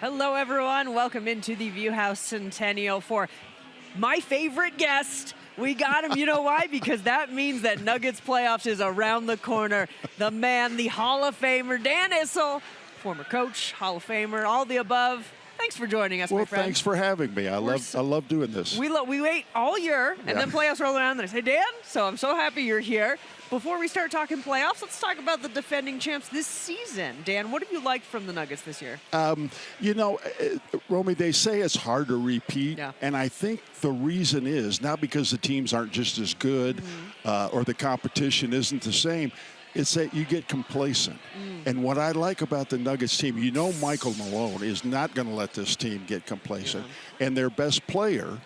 Hello, everyone. Welcome into the Viewhouse Centennial for my favorite guest. We got him. You know why? Because that means that Nuggets playoffs is around the corner. The man, the Hall of Famer, Dan Issel, former coach, Hall of Famer, all the above. Thanks for joining us, my friend. Well, thanks for having me. I love doing this. We wait all year, and then playoffs roll around, and I say, Dan, so I'm so happy you're here. Before we start talking playoffs, let's talk about the defending champs this season. Dan, what have you liked from the Nuggets this year? Romy, they say it's hard to repeat, and I think the reason is not because the teams aren't just as good or the competition isn't the same. It's that you get complacent. And what I like about the Nuggets team, Michael Malone is not going to let this team get complacent. And their best player,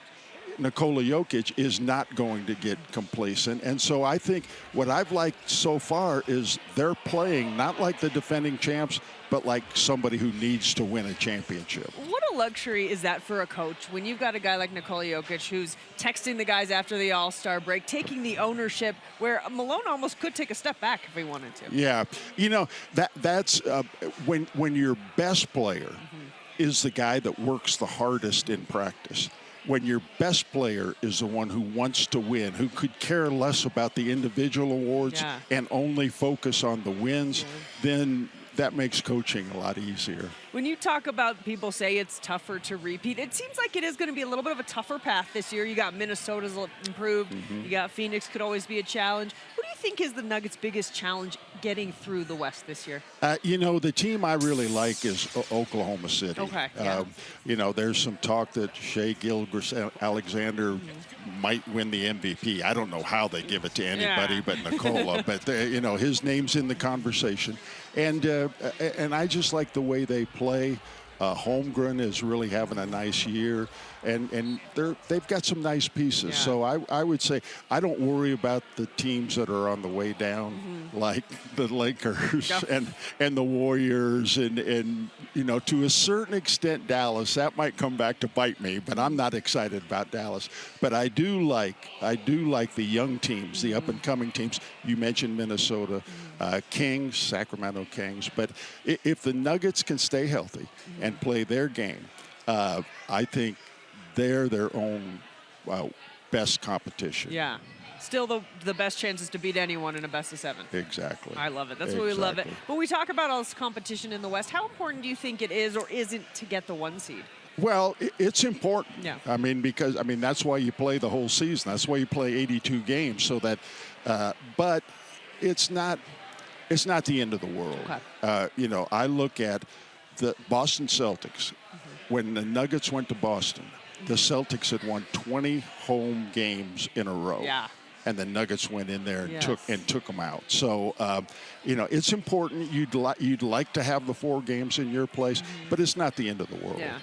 Nikola Jokic, is not going to get complacent. And so I think what I've liked so far is they're playing not like the defending champs, but like somebody who needs to win a championship. What a luxury is that for a coach when you've got a guy like Nikola Jokic who's texting the guys after the All-Star break, taking the ownership where Malone almost could take a step back if he wanted to. Yeah, that's when your best player is the guy that works the hardest in practice. When your best player is the one who wants to win, who could care less about the individual awards and only focus on the wins, then that makes coaching a lot easier. When you talk about people say it's tougher to repeat, it seems like it is going to be a little bit of a tougher path this year. You got Minnesota's improved. You got Phoenix could always be a challenge. What do you think is the Nuggets' biggest challenge getting through the West this year? The team I really like is Oklahoma City. Okay. There's some talk that Shai Gilgeous-Alexander might win the MVP. I don't know how they give it to anybody but Nikola, but his name's in the conversation. And I just like the way they play. Holmgren is really having a nice year, and they've got some nice pieces. So I would say I don't worry about the teams that are on the way down, like the Lakers and the Warriors, and to a certain extent Dallas. That might come back to bite me, but I'm not excited about Dallas. But I do like the young teams, the up and coming teams. You mentioned Minnesota. Kings, Sacramento Kings. But if the Nuggets can stay healthy and play their game, I think they're their own best competition. Yeah. Still the best chances to beat anyone in a best of seven. Exactly. I love it. That's why we love it. But we talk about all this competition in the West. How important do you think it is or isn't to get the one seed? Well, it's important. Yeah. Because that's why you play the whole season. That's why you play 82 games. So that, but it's not the end of the world. Okay. I look at the Boston Celtics. When the Nuggets went to Boston, the Celtics had won 20 home games in a row. Yeah. And the Nuggets went in there and took them out. So, it's important. You'd like to have the 4 games in your place, but it's not the end of the world. Yeah.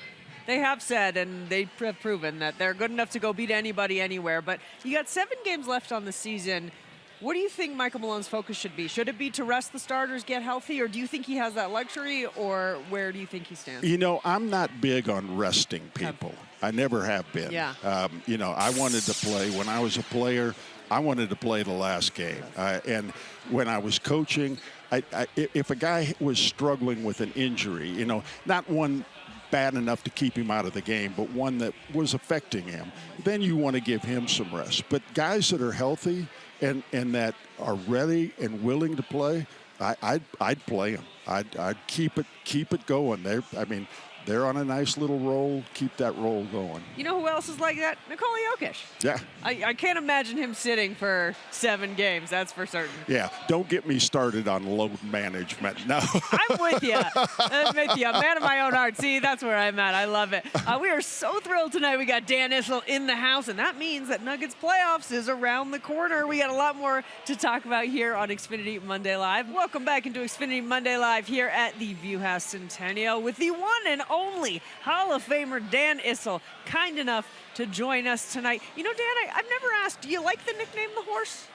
They have said, and they have proven, that they're good enough to go beat anybody anywhere. But you got 7 games left on the season. What do you think Michael Malone's focus should be? Should it be to rest the starters, get healthy, or do you think he has that luxury, or where do you think he stands? I'm not big on resting people. I never have been. Yeah. I wanted to play. When I was a player, I wanted to play the last game. And when I was coaching, if a guy was struggling with an injury, not one bad enough to keep him out of the game, but one that was affecting him, then you want to give him some rest. But guys that are healthy and that are ready and willing to play, I'd play them. I'd keep it going. They're on a nice little roll. Keep that roll going. You know who else is like that? Nikola Jokic. Yeah. I can't imagine him sitting for 7 games. That's for certain. Yeah. Don't get me started on load management. No. I'm with you. I'm with you. A man of my own heart. See, that's where I'm at. I love it. We are so thrilled tonight. We got Dan Issel in the house, and that means that Nuggets playoffs is around the corner. We got a lot more to talk about here on Xfinity Monday Live. Welcome back into Xfinity Monday Live here at the Viewhouse Centennial with the one and only Hall of Famer Dan Issel, kind enough to join us tonight. Dan, I've never asked, do you like the nickname The Horse?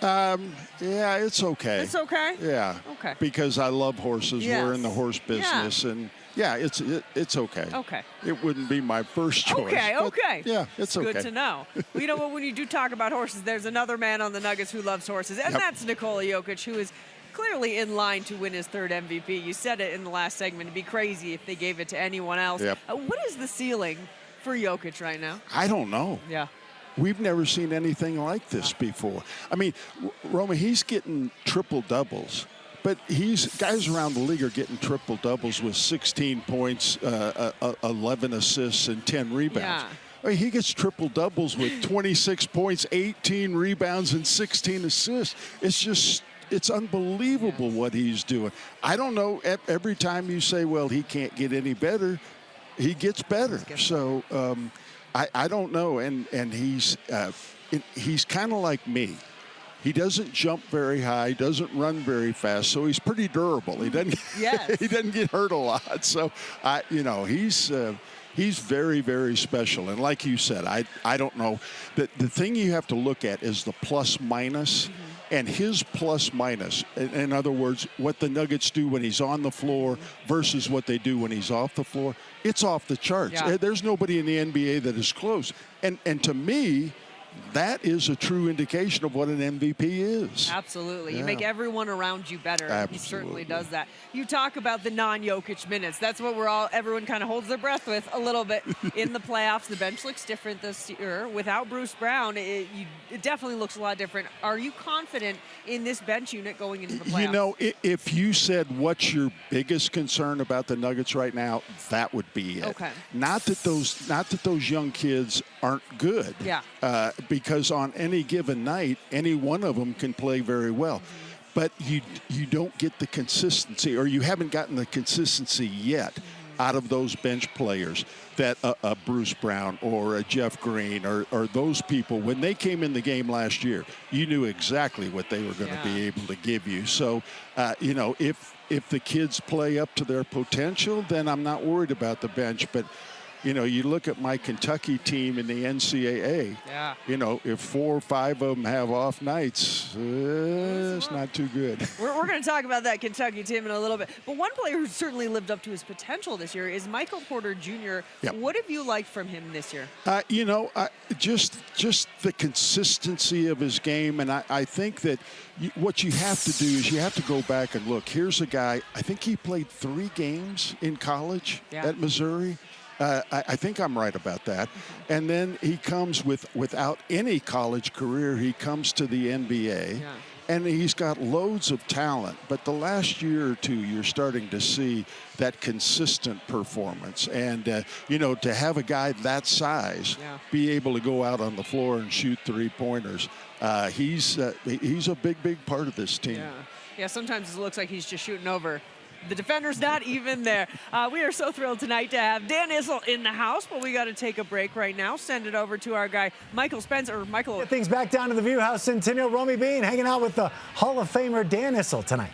Yeah, it's okay. It's okay? Yeah. Okay. Because I love horses. Yes. We're in the horse business, and yeah, it's okay. Okay. It wouldn't be my first choice. Okay. Yeah, it's okay. Good to know. Well, you know what? When you do talk about horses, there's another man on the Nuggets who loves horses, and that's Nikola Jokic, who is clearly in line to win his third MVP. You said it in the last segment. It'd be crazy if they gave it to anyone else. Yep. What is the ceiling for Jokic right now? I don't know. Yeah. We've never seen anything like this before. I mean, Roma, he's getting triple doubles, but guys around the league are getting triple doubles with 16 points, 11 assists, and 10 rebounds. Yeah. I mean, he gets triple doubles with 26 points, 18 rebounds, and 16 assists. It's unbelievable what he's doing. I don't know. Every time you say, well, he can't get any better, he gets better. So I don't know. And he's kind of like me. He doesn't jump very high, doesn't run very fast, so he's pretty durable. He doesn't. Yes. He doesn't get hurt a lot. So he's very, very special. And like you said, I don't know. The thing you have to look at is the plus minus. Mm-hmm. And his plus minus, in other words, what the Nuggets do when he's on the floor versus what they do when he's off the floor, it's off the charts. Yeah. There's nobody in the NBA that is close. And to me, that is a true indication of what an MVP is. Absolutely. Yeah. You make everyone around you better. Absolutely. He certainly does that. You talk about the non-Jokic minutes. That's what everyone kind of holds their breath with a little bit in the playoffs. The bench looks different this year. Without Bruce Brown, it definitely looks a lot different. Are you confident in this bench unit going into the playoffs? You know, if you said what's your biggest concern about the Nuggets right now, that would be it. Okay. Not that those young kids aren't good. Yeah. Because on any given night, any one of them can play very well. Mm-hmm. But you don't get the consistency, or you haven't gotten the consistency yet out of those bench players that a Bruce Brown or a Jeff Green or those people, when they came in the game last year, you knew exactly what they were going to be able to give you. So, if the kids play up to their potential, then I'm not worried about the bench. But you look at my Kentucky team in the NCAA. Yeah. If 4 or 5 of them have off nights, it's not too good. We're going to talk about that Kentucky team in a little bit. But one player who certainly lived up to his potential this year is Michael Porter Jr. Yep. What have you liked from him this year? Just the consistency of his game. And I think that what you have to do is you have to go back and look. Here's a guy, I think he played 3 games in college at Missouri. I think I'm right about that. And then he comes without any college career. He comes to the NBA, and he's got loads of talent. But the last year or two, you're starting to see that consistent performance. And, to have a guy that size be able to go out on the floor and shoot 3-pointers, he's a big part of this team. Yeah, sometimes it looks like he's just shooting over. The defender's not even there. We are so thrilled tonight to have Dan Issel in the house, but we got to take a break right now. Send it over to our guy, Michael Spencer. Michael. Get things back down to the View House. Centennial Romy Bean hanging out with the Hall of Famer Dan Issel tonight.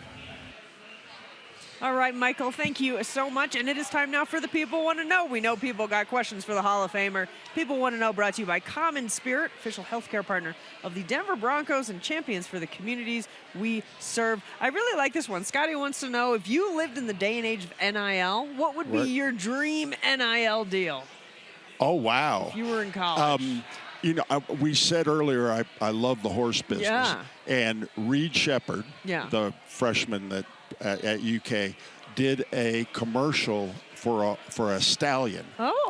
All right, Michael, thank you so much. And it is time now for the People Want to Know. We know people got questions for the Hall of Famer. People Want to Know brought to you by Common Spirit, official healthcare partner of the Denver Broncos and champions for the communities we serve. I really like this one. Scotty wants to know, if you lived in the day and age of NIL, what would be your dream NIL deal? Oh, wow. If you were in college. We said earlier I love the horse business. Yeah. And Reed Shepherd, the freshman that at UK, did a commercial for a stallion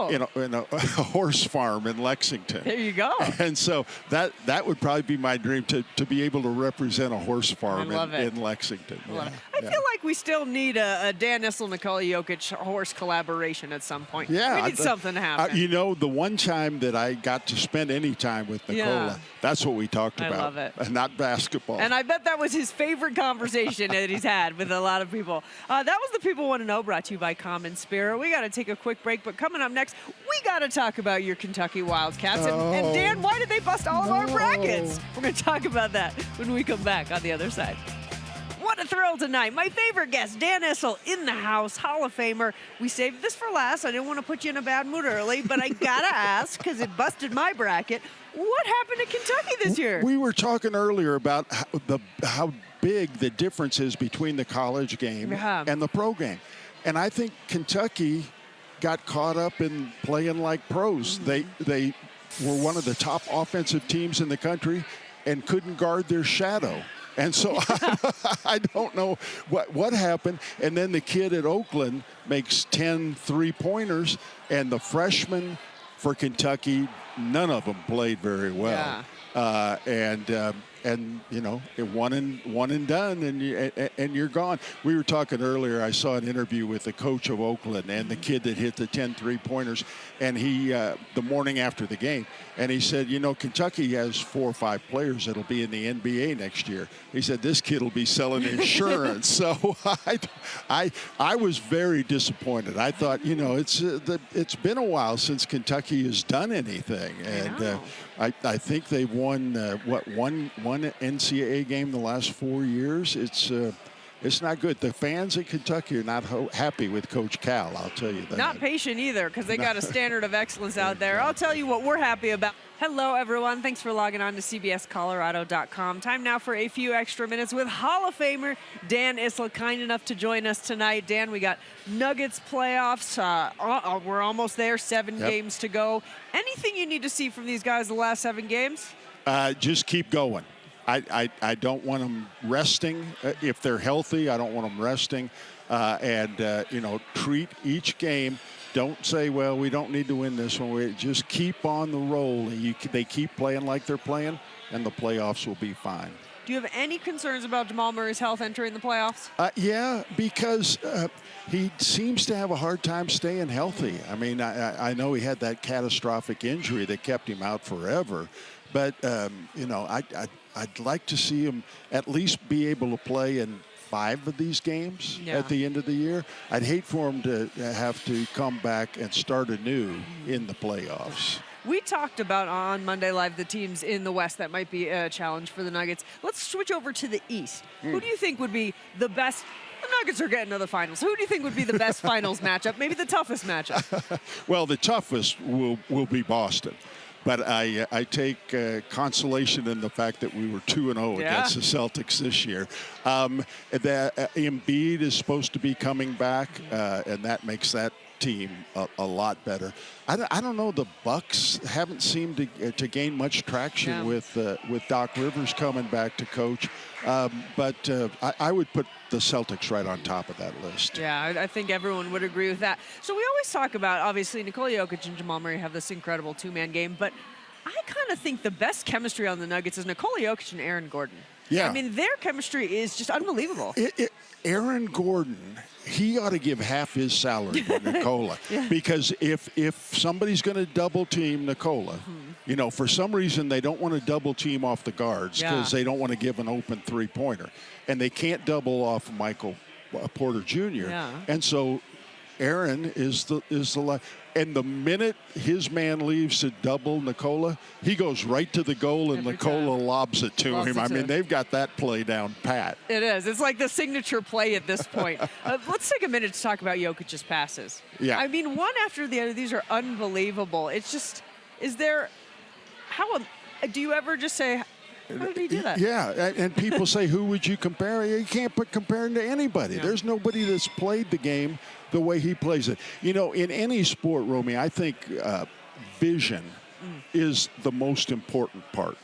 in a horse farm in Lexington. There you go. And so that would probably be my dream, to be able to represent a horse farm in Lexington. I feel like we still need a Dan Issel, Nikola Jokic horse collaboration at some point. Yeah, we need something to happen. The one time that I got to spend any time with Nikola, that's what we talked about. I love it. And not basketball. And I bet that was his favorite conversation that he's had with a lot of people. That was the People Want to Know, brought to you by Common Spirit. We got to take a quick break, but coming up next, we got to talk about your Kentucky Wildcats. And Dan, why did they bust all of our brackets? We're going to talk about that when we come back on the other side. What a thrill tonight. My favorite guest, Dan Issel, in the house, Hall of Famer. We saved this for last. I didn't want to put you in a bad mood early, but I got to ask, because it busted my bracket, what happened to Kentucky this year? We were talking earlier about how big the difference is between the college game and the pro game. And I think Kentucky got caught up in playing like pros. They were one of the top offensive teams in the country and couldn't guard their shadow. And so I don't know what happened. And then the kid at Oakland makes 10 3-pointers, and the freshman for Kentucky, none of them played very well. Yeah. And you know, one and done, and you're gone. We were talking earlier. I saw an interview with the coach of Oakland and the kid that hit the 10 3-pointers, and he the morning after the game, and he said, you know, Kentucky has 4 or 5 players that'll be in the NBA next year. He said this kid will be selling insurance. So I was very disappointed. I thought, you know, it's been a while since Kentucky has done anything, and I think they've won one NCAA game the last 4 years. It's not good. The fans in Kentucky are not happy with Coach Cal, I'll tell you that. Not patient either, because they got a standard of excellence out there. I'll tell you what we're happy about. Hello, everyone. Thanks for logging on to CBSColorado.com. Time now for a few extra minutes with Hall of Famer Dan Issel, kind enough to join us tonight. Dan, we got Nuggets playoffs. We're almost there, 7 games to go. Anything you need to see from these guys the last 7 games? Just keep going. I don't want them resting. If they're healthy, I don't want them resting. You know, treat each game. Don't say, well, we don't need to win this one. We just keep on the roll. They keep playing like they're playing, and the playoffs will be fine. Do you have any concerns about Jamal Murray's health entering the playoffs? Yeah, because he seems to have a hard time staying healthy. I mean, I know he had that catastrophic injury that kept him out forever. But, you know, I'd like to see him at least be able to play in 5 of these games at the end of the year. I'd hate for him to have to come back and start anew in the playoffs. We talked about on Monday Live the teams in the West that might be a challenge for the Nuggets. Let's switch over to the East. Who do you think would be the best? The Nuggets are getting to the finals. Who do you think would be the best finals matchup? Maybe the toughest matchup? Well, the toughest will be Boston. But I take consolation in the fact that we were 2-0 against the Celtics this year. Embiid is supposed to be coming back, and that makes that team a lot better. I don't know. The Bucks haven't seemed to gain much traction with Doc Rivers coming back to coach. But I would put the Celtics right on top of that list. Yeah, I think everyone would agree with that. So we always talk about, obviously, Nikola Jokic and Jamal Murray have this incredible 2-man game, but I kind of think the best chemistry on the Nuggets is Nikola Jokic and Aaron Gordon. Yeah. I mean, their chemistry is just unbelievable. Aaron Gordon, he ought to give half his salary to Nikola. Because if somebody's going to double team Nikola, you know, for some reason they don't want to double team off the guards because they don't want to give an open 3-pointer. And they can't double off Michael Porter Jr. And so Aaron is the and the minute his man leaves to double Nikola, he goes right to the goal and Nikola lobs it to him. I mean, they've got that play down pat. It is. It's like the signature play at this point. Let's take a minute to talk about Jokic's passes. Yeah. I mean, one after the other, these are unbelievable. It's just, do you ever just say, how did he do that? Yeah, and people say, who would you compare? You can't compare him to anybody. Yeah. There's nobody that's played the game the way he plays it. You know, in any sport, Romy, I think vision is the most important part.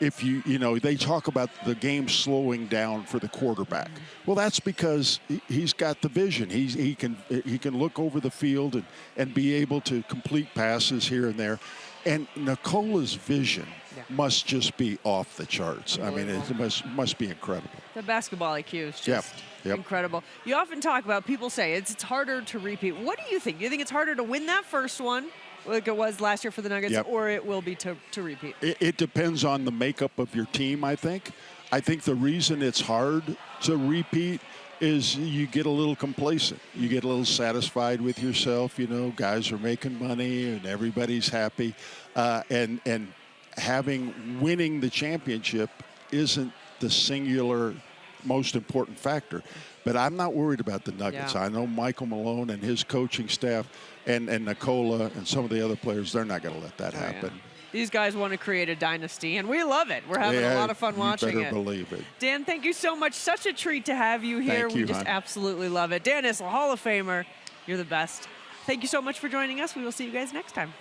If you know, they talk about the game slowing down for the quarterback. Well, that's because he's got the vision. He can look over the field and be able to complete passes here and there. And Nikola's vision must just be off the charts. I mean, it must be incredible. The basketball IQ is just incredible. You often talk about, people say it's harder to repeat. What do you think? Do you think it's harder to win that first one, like it was last year for the Nuggets, or it will be to repeat? It depends on the makeup of your team, I think. I think the reason it's hard to repeat is you get a little complacent. You get a little satisfied with yourself. You know, guys are making money and everybody's happy. And winning the championship isn't the singular most important factor. But I'm not worried about the Nuggets. I know Michael Malone and his coaching staff and Nikola and some of the other players, they're not going to let that happen. Yeah. These guys want to create a dynasty, and we love it. We're having a lot of fun watching it. You better believe it. Dan, thank you so much. Such a treat to have you here. We just absolutely love it. Dan Issel, Hall of Famer. You're the best. Thank you so much for joining us. We will see you guys next time.